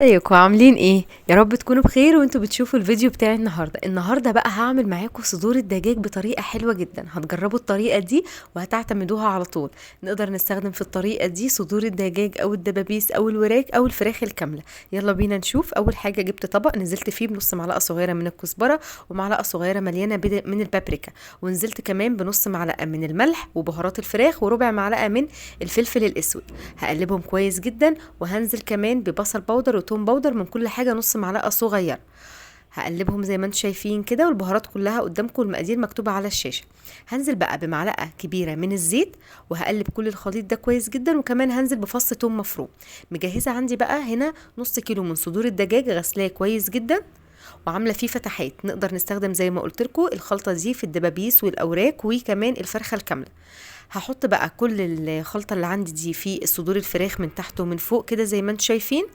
ازيكم عاملين ايه؟ يا رب تكونوا بخير وانتوا بتشوفوا الفيديو بتاعي النهارده بقى هعمل معاكم صدور الدجاج بطريقه حلوه جدا. هتجربوا الطريقه دي وهتعتمدوها على طول. نقدر نستخدم في الطريقه دي صدور الدجاج او الدبابيس او الوراك او الفراخ الكامله. يلا بينا نشوف. اول حاجه جبت طبق نزلت فيه بنص معلقه صغيره من الكزبره ومعلقه صغيره مليانه من البابريكا، ونزلت كمان بنص معلقه من الملح وبهارات الفراخ وربع معلقه من الفلفل الاسود. هقلبهم كويس جدا، وهنزل كمان ببصل باودر وتوم باودر من كل حاجه نص معلقه صغيره. هقلبهم زي ما انتم شايفين كده، والبهارات كلها قدامكم، المقادير مكتوبه على الشاشه. هنزل بقى بمعلقه كبيره من الزيت وهقلب كل الخليط ده كويس جدا، وكمان هنزل بفص توم مفروم. مجهزه عندي بقى هنا نص كيلو من صدور الدجاج، غسلاه كويس جدا وعامله فيه فتحات. نقدر نستخدم زي ما قلت لكم الخلطه دي في الدبابيس والاوراق وكمان الفرخه الكامله. هحط بقى كل الخلطه اللي عندي دي في صدور الفراخ من تحت ومن فوق كده زي ما انتم شايفين،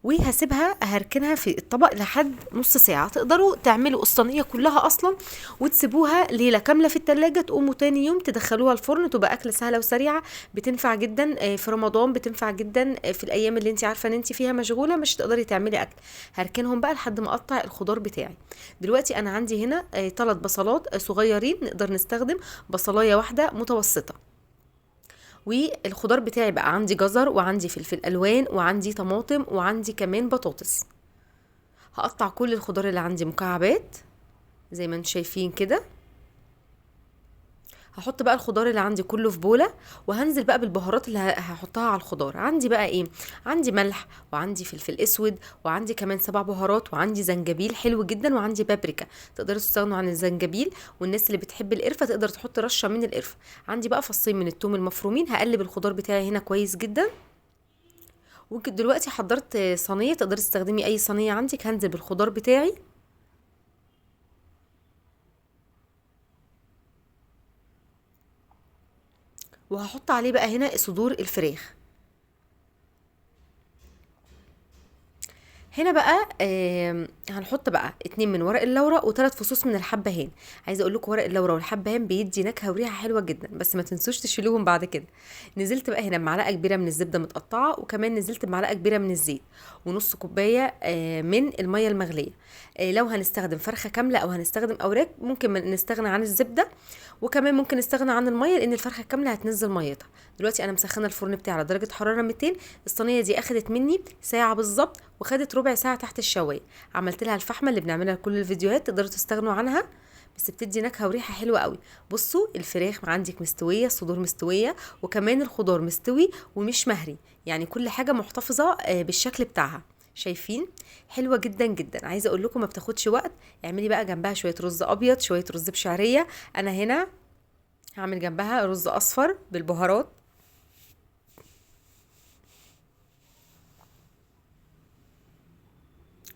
وهسيبها هركنها في الطبق لحد نص ساعة. تقدروا تعملوا الصينية كلها أصلا وتسيبوها ليلة كاملة في التلاجة، تقوموا تاني يوم تدخلوها الفرن، تبقى أكلة سهلة وسريعة. بتنفع جدا في رمضان، بتنفع جدا في الأيام اللي انت عارفة ان انت فيها مشغولة مش تقدري تعملي أكل. هركنهم بقى لحد ما أقطع الخضار بتاعي. دلوقتي أنا عندي هنا 3 بصلات صغيرين، نقدر نستخدم بصلاية واحدة متوسطة. والخضار بتاعي بقى عندي جزر وعندي فلفل الوان وعندي طماطم وعندي كمان بطاطس. هقطع كل الخضار اللي عندي مكعبات زي ما انتم شايفين كده. هحط بقى الخضار اللي عندي كله في بوله، وهنزل بقى بالبهارات اللي هحطها على الخضار. عندي بقى ايه؟ عندي ملح وعندي فلفل اسود وعندي كمان 7 بهارات وعندي زنجبيل حلو جدا وعندي بابريكا. تقدروا تستغنوا عن الزنجبيل، والناس اللي بتحب القرفه تقدر تحط رشه من القرفه. عندي بقى فصين من الثوم المفرومين. هقلب الخضار بتاعي هنا كويس جدا. دلوقتي حضرت صينيه، تقدري تستخدمي اي صينيه عندك. هنزل بالخضار بتاعي وهحط عليه بقى هنا صدور الفراخ. هنا بقى هنحط بقى 2 من ورق اللورا و3 فصوص من الحبهان. عايزه اقول لكم ورق اللورا والحبهان بيدي نكهه وريحه حلوه جدا، بس ما تنسوش تشيلوهم بعد كده. نزلت بقى هنا بمعلقه كبيره من الزبده متقطعه، وكمان نزلت بمعلقه كبيره من الزيت ونص كوبايه من الميه المغليه. لو هنستخدم فرخه كامله او هنستخدم اوراق ممكن نستغنى عن الزبده، وكمان ممكن نستغنى عن الميه لان الفرخه كامله هتنزل ميتها. دلوقتي انا مسخنه الفرن بتاعي على درجه حراره 200. الصينيه دي اخدت مني ساعه بالظبط، وخدت ربع ساعه تحت الشوايه. عملت لها الفحمه اللي بنعملها لكل الفيديوهات، تقدروا تستغنوا عنها، بس بتدي نكهه وريحه حلوه قوي. بصوا الفراخ عندك مستويه، الصدور مستويه، وكمان الخضار مستوي ومش مهري، يعني كل حاجه محتفظه بالشكل بتاعها. شايفين؟ حلوه جدا جدا. عايزه اقول لكم ما بتاخدش وقت. اعملي بقى جنبها شويه رز ابيض، شويه رز بشعريه. انا هنا هعمل جنبها رز اصفر بالبهارات.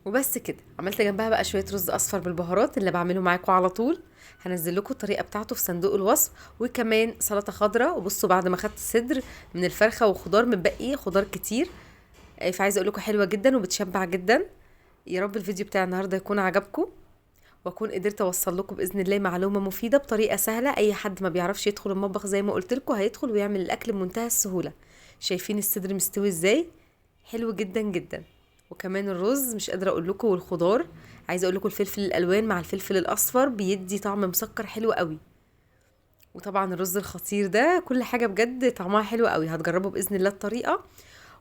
وبس كده، عملت جنبها بقى شويه رز اصفر بالبهارات اللي بعمله معاكم على طول. هنزل لكم الطريقه بتاعته في صندوق الوصف. وكمان سلطه خضراء. وبصوا بعد ما خدت صدر من الفرخه وخضار متبقي خضار كتير. فعايزه اقول لكم حلوه جدا وبتشبع جدا. يا رب الفيديو بتاع النهارده يكون عجبكم، واكون قدرت اوصل لكم باذن الله معلومه مفيده بطريقه سهله. اي حد ما بيعرفش يدخل المطبخ زي ما قلت لكم هيدخل ويعمل الاكل بمنتهى السهوله. شايفين الصدر مستوي ازاي؟ حلو جدا جدا. وكمان الرز مش قادره اقول لكم، والخضار. عايزه اقول لكم الفلفل الالوان مع الفلفل الاصفر بيدي طعم مسكر حلو قوي. وطبعا الرز الخطير ده، كل حاجه بجد طعمها حلو قوي. هتجربوا باذن الله الطريقه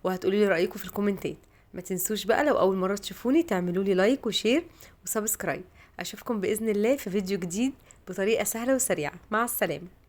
وهتقولوا لي رايكم في الكومنتات. ما تنسوش بقى لو اول مره تشوفوني تعملوا لي لايك وشير وسبسكرايب. اشوفكم باذن الله في فيديو جديد بطريقه سهله وسريعه. مع السلامه.